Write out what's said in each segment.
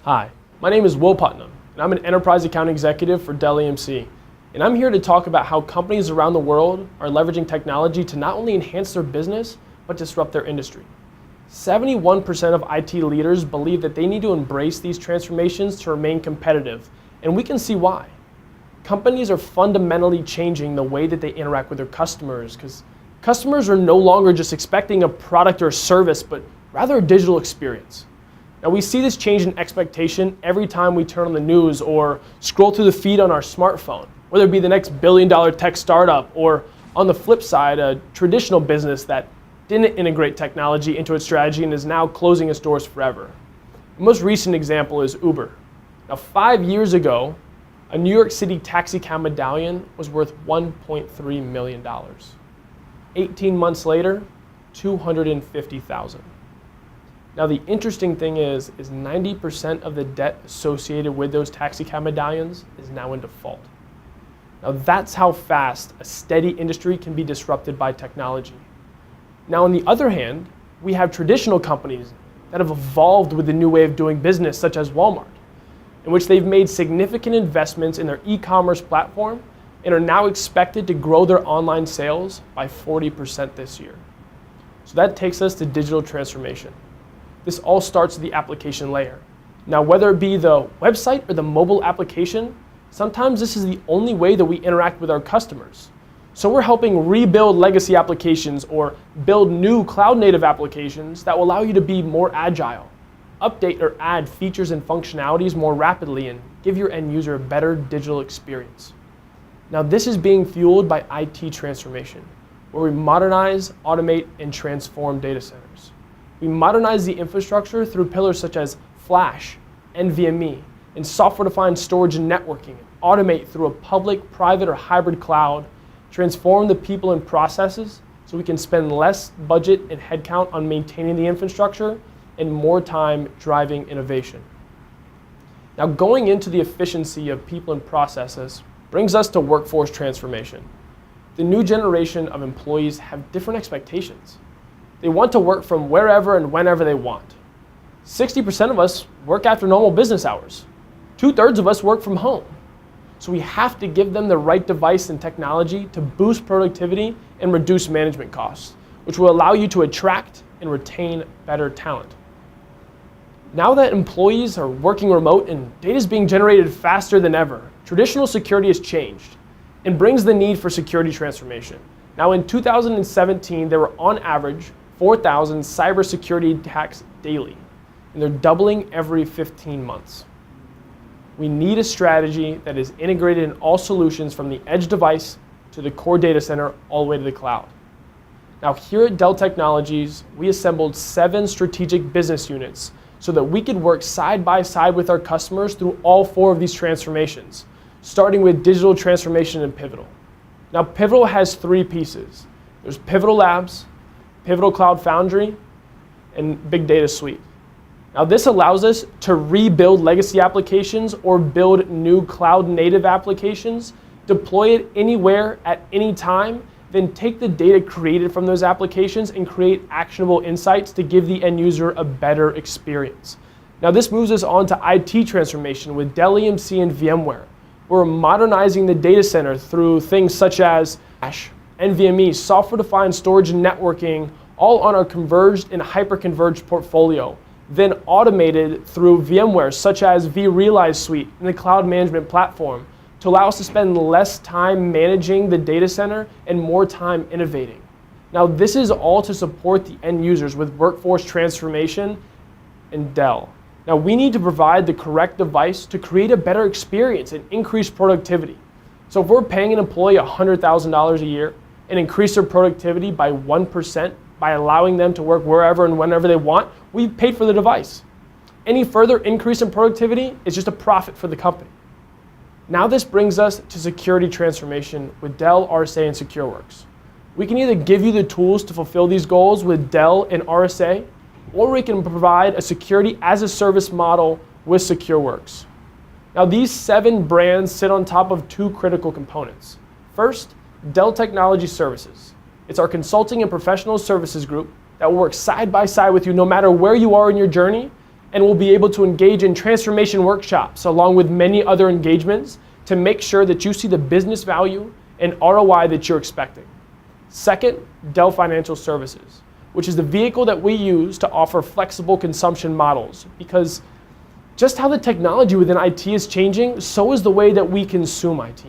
Hi, my name is Will Putnam, and I'm an enterprise account executive for Dell EMC. And I'm here to talk about how companies around the world are leveraging technology to not only enhance their business, but disrupt their industry. 71% of IT leaders believe that they need to embrace these transformations to remain competitive, and we can see why. Companies are fundamentally changing the way that they interact with their customers, because customers are no longer just expecting a product or a service, but rather a digital experience. Now we see this change in expectation every time we turn on the news or scroll through the feed on our smartphone, whether it be the next billion-dollar tech startup or, on the flip side, a traditional business that didn't integrate technology into its strategy and is now closing its doors forever. The most recent example is Uber. Now 5 years ago, a New York City taxi cab medallion was worth $1.3 million. 18 months later, $250,000. Now the interesting thing is 90% of the debt associated with those taxi cab medallions is now in default. Now that's how fast a steady industry can be disrupted by technology. Now on the other hand, we have traditional companies that have evolved with the new way of doing business, such as Walmart, in which they've made significant investments in their e-commerce platform and are now expected to grow their online sales by 40% this year. So that takes us to digital transformation. This all starts at the application layer. Now, whether it be the website or the mobile application, sometimes this is the only way that we interact with our customers. So we're helping rebuild legacy applications or build new cloud-native applications that will allow you to be more agile, update or add features and functionalities more rapidly, and give your end user a better digital experience. Now, this is being fueled by IT transformation, where we modernize, automate, and transform data centers. We modernize the infrastructure through pillars such as Flash, NVMe, and software-defined storage and networking, and automate through a public, private, or hybrid cloud, transform the people and processes so we can spend less budget and headcount on maintaining the infrastructure and more time driving innovation. Now, going into the efficiency of people and processes brings us to workforce transformation. The new generation of employees have different expectations. They want to work from wherever and whenever they want. 60% of us work after normal business hours. 2/3 of us work from home. So we have to give them the right device and technology to boost productivity and reduce management costs, which will allow you to attract and retain better talent. Now that employees are working remote and data is being generated faster than ever, traditional security has changed and brings the need for security transformation. Now in 2017, there were on average 4,000 cybersecurity attacks daily, and they're doubling every 15 months. We need a strategy that is integrated in all solutions from the edge device to the core data center all the way to the cloud. Now here at Dell Technologies, we assembled 7 strategic business units so that we could work side by side with our customers through all 4 of these transformations, starting with digital transformation and Pivotal. Now Pivotal has 3 pieces. There's Pivotal Labs, Pivotal Cloud Foundry, and Big Data Suite. Now this allows us to rebuild legacy applications or build new cloud-native applications, deploy it anywhere at any time, then take the data created from those applications and create actionable insights to give the end user a better experience. Now this moves us on to IT transformation with Dell EMC and VMware. We're modernizing the data center through things such as Flash, NVMe, software-defined storage and networking, all on our converged and hyper-converged portfolio, then automated through VMware such as vRealize Suite and the cloud management platform to allow us to spend less time managing the data center and more time innovating. Now this is all to support the end users with workforce transformation and Dell. Now we need to provide the correct device to create a better experience and increase productivity. So if we're paying an employee $100,000 a year and increase their productivity by 1% by allowing them to work wherever and whenever they want, we've paid for the device. Any further increase in productivity is just a profit for the company. Now this brings us to security transformation with Dell, RSA, and SecureWorks. We can either give you the tools to fulfill these goals with Dell and RSA, or we can provide a security as a service model with SecureWorks. Now these 7 brands sit on top of 2 critical components. First, Dell Technology Services. It's our consulting and professional services group that will work side by side with you no matter where you are in your journey And we'll be able to engage in transformation workshops along with many other engagements to make sure that you see the business value and ROI that you're expecting. Second, Dell Financial Services, which is the vehicle that we use to offer flexible consumption models, because just how the technology within IT is changing, so is the way that we consume IT.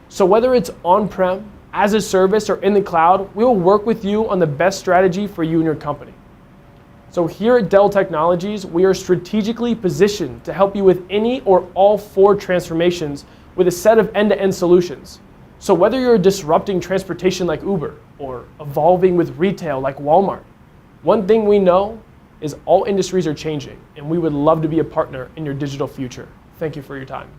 So whether it's on-prem, as a service, or in the cloud, we will work with you on the best strategy for you and your company. So here at Dell Technologies, we are strategically positioned to help you with any or all 4 transformations with a set of end-to-end solutions. So whether you're disrupting transportation like Uber or evolving with retail like Walmart, one thing we know is all industries are changing, and we would love to be a partner in your digital future. Thank you for your time.